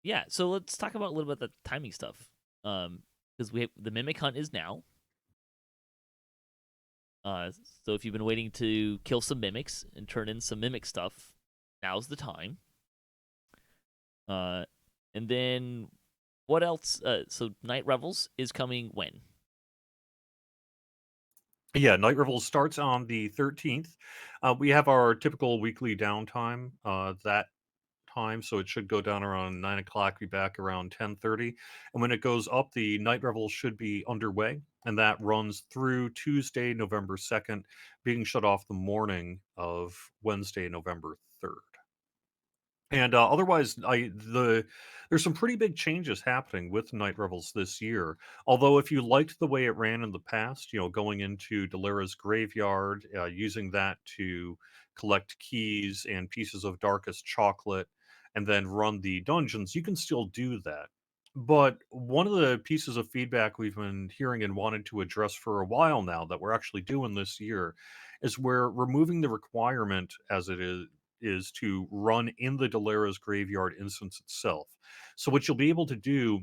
Yeah, so let's talk about a little bit of the timing stuff. Because the mimic hunt is now. Uh, so if you've been waiting to kill some mimics and turn in some mimic stuff, now's the time. Uh, and then what else? So Night Revels is coming when? Yeah, Night Revels starts on the 13th. We have our typical weekly downtime that time, so it should go down around 9 o'clock. Be back around 10:30, and when it goes up, the Night Revels should be underway, and that runs through Tuesday, November 2nd, being shut off the morning of Wednesday, November 3rd. And otherwise, there's some pretty big changes happening with Night Revels this year. Although, if you liked the way it ran in the past, going into Delira's graveyard, using that to collect keys and pieces of darkest chocolate, and then run the dungeons, you can still do that. But one of the pieces of feedback we've been hearing and wanted to address for a while now that we're actually doing this year is we're removing the requirement as it is to run in the Delira's graveyard instance itself. So what you'll be able to do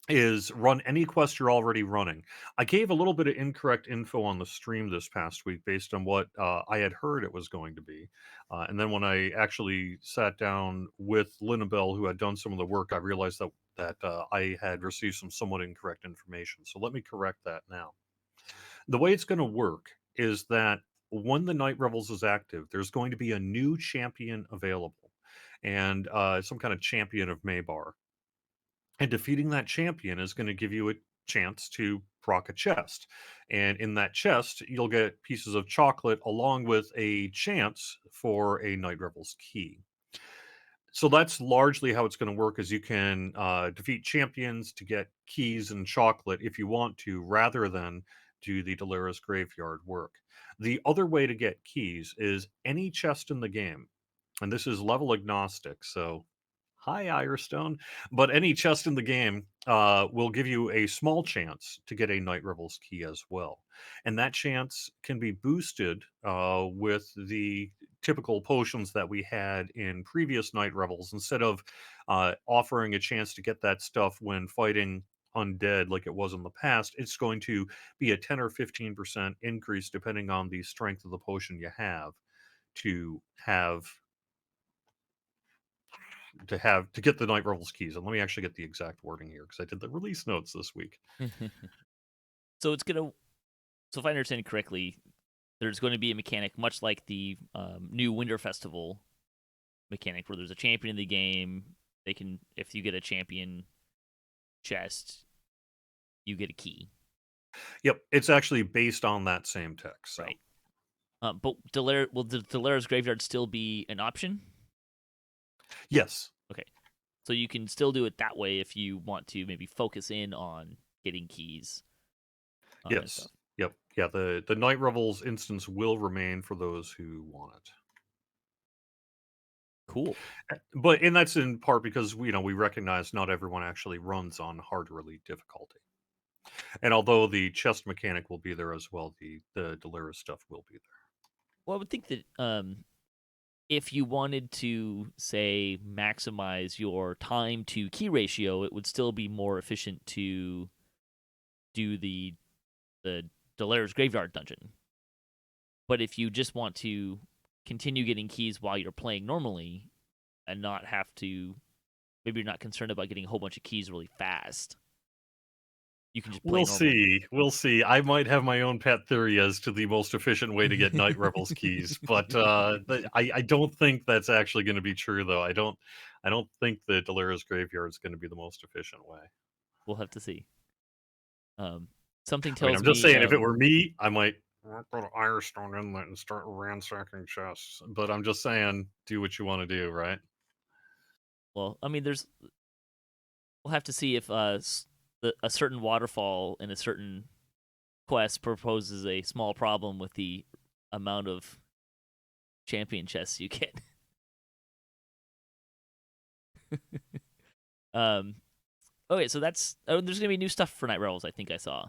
is run any quest you're already running. I gave a little bit of incorrect info on the stream this past week based on what I had heard it was going to be. And then when I actually sat down with Linnabelle, who had done some of the work, I realized that I had received some somewhat incorrect information. So let me correct that now. The way it's going to work is that when the Night Revels is active, there's going to be a new champion available, and some kind of champion of Maybar. And defeating that champion is going to give you a chance to proc a chest. And in that chest, you'll get pieces of chocolate along with a chance for a Night Revels key. So that's largely how it's going to work is you can defeat champions to get keys and chocolate if you want to, rather than do the Delira's graveyard work. The other way to get keys is any chest in the game, and this is level agnostic, so hi Irestone, but any chest in the game will give you a small chance to get a Night Revels key as well. And that chance can be boosted with the typical potions that we had in previous Night Revels. Instead of offering a chance to get that stuff when fighting undead like it was in the past, it's going to be a 10 or 15% increase depending on the strength of the potion you have to have to get the Night Revels keys. And let me actually get the exact wording here because I did the release notes this week. So it's gonna. So if I understand correctly, there's going to be a mechanic much like the new Winter Festival mechanic, where there's a champion in the game. They can, if you get a champion chest, you get a key, Yep, it's actually based on that same text. So right? But will the Delara's graveyard still be an option? yes, Okay, so you can still do it that way if you want to maybe focus in on getting keys and yes, stuff. yep, yeah. The Night Revels instance will remain for those who want it. Cool. But and that's in part because we recognize not everyone actually runs on harder elite difficulty. And although the chest mechanic will be there as well, the Delira stuff will be there. Well, I would think that if you wanted to say maximize your time to key ratio, it would still be more efficient to do the Delara's graveyard dungeon. But if you just want to continue getting keys while you're playing normally and not have to, maybe you're not concerned about getting a whole bunch of keys really fast, you can just play We'll normally. see. We'll see. I might have my own pet theory as to the most efficient way to get Night Revels keys, but I don't think that's actually going to be true, though. I don't think the Delira's graveyard is going to be the most efficient way. We'll have to see. Um, Something I mean, tells I'm just me, saying, if it were me, I might put an Irestone Inlet and start ransacking chests. But I'm just saying, do what you want to do, right? well, I mean, we'll have to see if a certain waterfall in a certain quest proposes a small problem with the amount of champion chests you get. um, okay, so there's gonna be new stuff for Night Revels. I think I saw.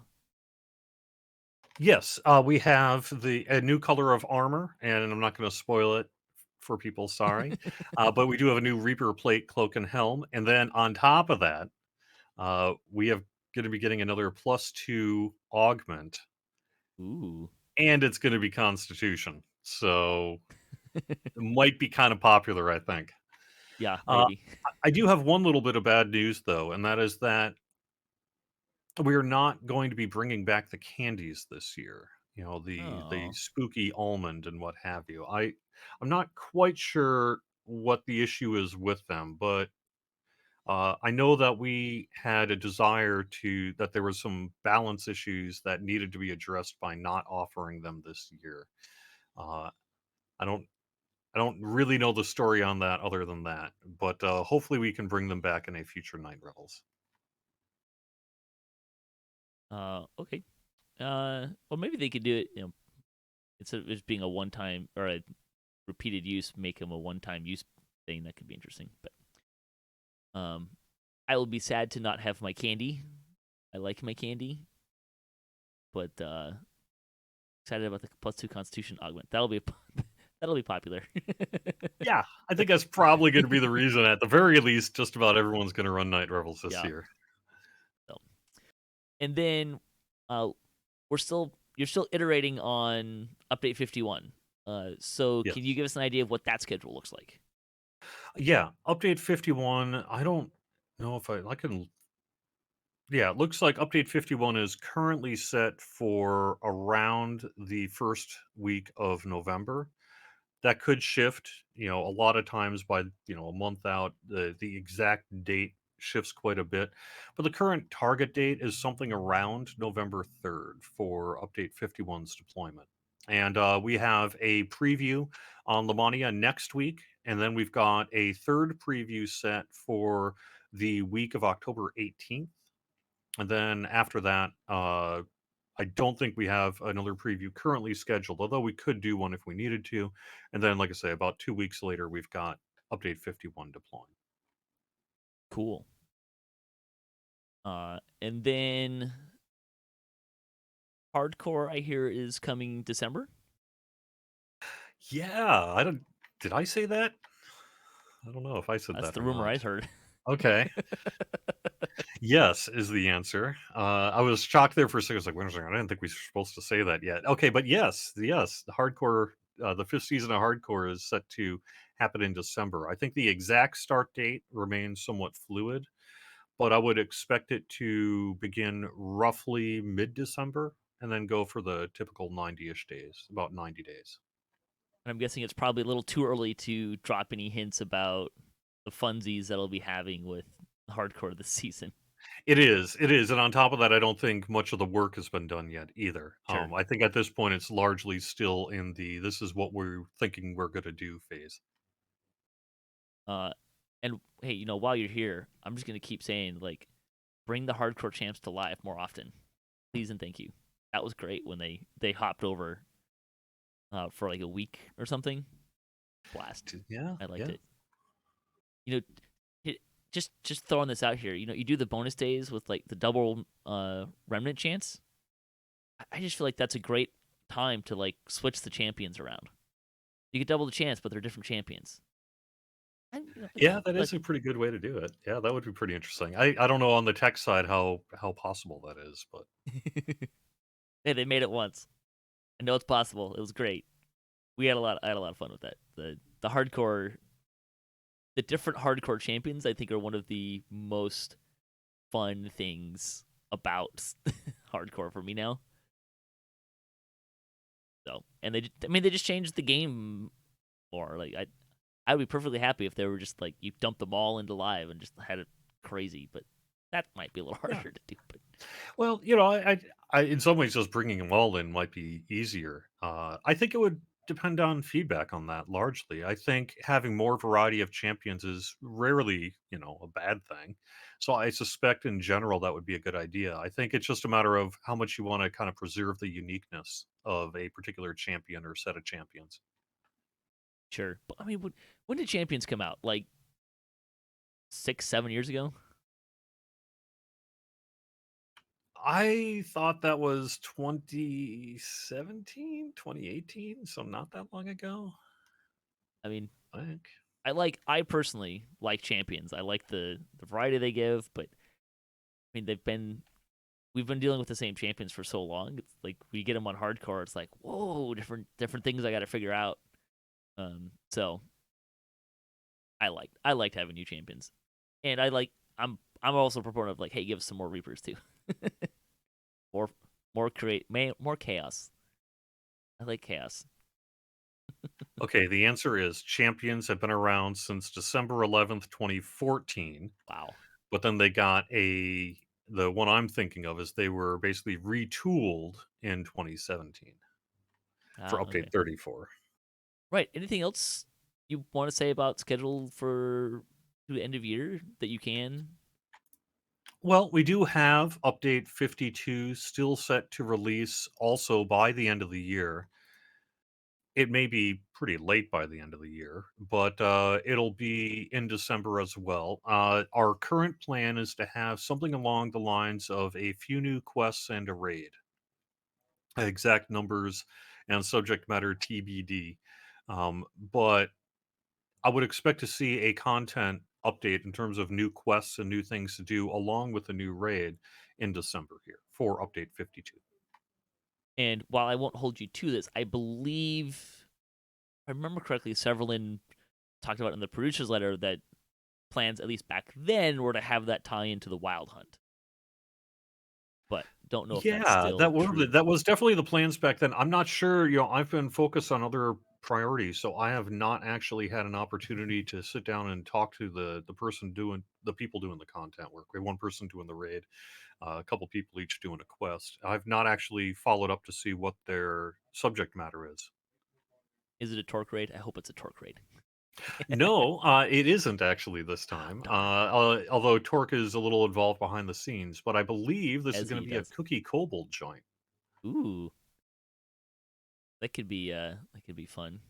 Yes, we have a new color of armor, and I'm not going to spoil it for people. Sorry, but we do have a new Reaper plate, cloak, and helm, and then on top of that, we have going to be getting another +2 augment, Ooh. and it's going to be Constitution. So it might be kind of popular, I think. Yeah, Uh, maybe. I do have one little bit of bad news though, and that is that we are not going to be bringing back the candies this year. You know, the Oh. spooky almond and what have you. I'm not quite sure what the issue is with them, but I know that we had a desire to that there was some balance issues that needed to be addressed by not offering them this year. Uh, I don't I don't really know the story on that other than that, but hopefully we can bring them back in a future Night Revels. Okay. Well, maybe they could do it. Instead of just being a one time or a repeated use, make them a one time use thing. That could be interesting. But I will be sad to not have my candy. I like my candy, but excited about the +2 Constitution augment. That'll be popular. Yeah, I think that's probably going to be the reason. At the very least, just about everyone's going to run Night Revels this Yeah. year. So, and then uh, you're still iterating on update 51. So can you Yes. give us an idea of what that schedule looks like? Yeah, update 51. I don't know if I can. Yeah, it looks like update 51 is currently set for around the first week of November. That could shift, a lot of times by, a month out. The exact date shifts quite a bit. But the current target date is something around November 3rd for update 51's deployment. And we have a preview on Lamania next week. And then we've got a third preview set for the week of October 18th. And then after that, I don't think we have another preview currently scheduled, although we could do one if we needed to. And then, like I say, about 2 weeks later, we've got update 51 deploying. Cool. And then hardcore, I hear, is coming December. Yeah, I don't. Did I say that? I don't know if I said That's that the or rumor not. I've heard. Okay. Yes, is the answer. I was shocked there for a second. I was like, wait a second, I didn't think we were supposed to say that yet. Okay, but yes, the hardcore, the fifth season of hardcore is set to happen in December. I think the exact start date remains somewhat fluid, but I would expect it to begin roughly mid-December and then go for the typical 90-ish days, about 90 days. And I'm guessing it's probably a little too early to drop any hints about the funsies that I'll be having with hardcore this season. It is, and on top of that, I don't think much of the work has been done yet either. Sure. I think at this point, it's largely still in the "this is what we're thinking we're going to do" phase. Uh, and hey, while you're here, I'm just gonna keep saying like, bring the hardcore champs to life more often, please and thank you. That was great when they hopped over for like a week or something. Blast. Yeah, I liked yeah. it. You know, it, just throwing this out here. You do the bonus days with like the double remnant chance. I just feel like that's a great time to like switch the champions around. You get double the chance, but they're different champions. And Yeah, that but is a pretty good way to do it. Yeah, that would be pretty interesting. I don't know on the tech side how possible that is, but hey, they made it once. I know it's possible. It was great. I had a lot of fun with that. The different hardcore champions I think are one of the most fun things about hardcore for me now. So, and they just changed the game more. Like I would be perfectly happy if they were just like you dump them all into live and just had it crazy, but that might be a little yeah. harder to do. But Well, in some ways, just bringing them all in might be easier. I think it would depend on feedback on that largely. I think having more variety of champions is rarely, a bad thing. So I suspect in general that would be a good idea. I think it's just a matter of how much you want to kind of preserve the uniqueness of a particular champion or set of champions. sure, but I mean, when did champions come out? Like 6, 7 years ago. I thought that was 2017, 2018, so not that long ago. I mean, I think. I personally like champions. I like the variety they give, but I mean we've been dealing with the same champions for so long. It's like we get them on hardcore. It's like whoa, different things I got to figure out. So I liked having new champions, and I'm also a proponent of like, hey, give us some more Reapers too, more more chaos. I like chaos. Okay, the answer is champions have been around since December 11th, 2014, Wow. but then they got the one I'm thinking of is they were basically retooled in 2017 for Ah, update okay. 34. Right. Anything else you want to say about schedule for the end of year that you can? Well, we do have update 52 still set to release also by the end of the year. It may be pretty late by the end of the year, but it'll be in December as well. Our current plan is to have something along the lines of a few new quests and a raid. Exact numbers and subject matter TBD. But I would expect to see a content update in terms of new quests and new things to do, along with a new raid in December here for update 52. And while I won't hold you to this, I believe if I remember correctly, Severlin talked about in the producer's letter that plans, at least back then, were to have that tie into the Wild Hunt. But don't know if that's Yeah, still true. that was definitely the plans back then. I'm not sure, I've been focused on other priorities, so I have not actually had an opportunity to sit down and talk to the people doing the content work. We have one person doing the raid, a couple people each doing a quest. I've not actually followed up to see what their subject matter is. Is it a torque raid? I hope it's a torque raid. No, it isn't actually this Ah, time. darn. Although Torque is a little involved behind the scenes, but I believe this is As going he to be a does. Cookie Kobold joint. Ooh, that could be fun.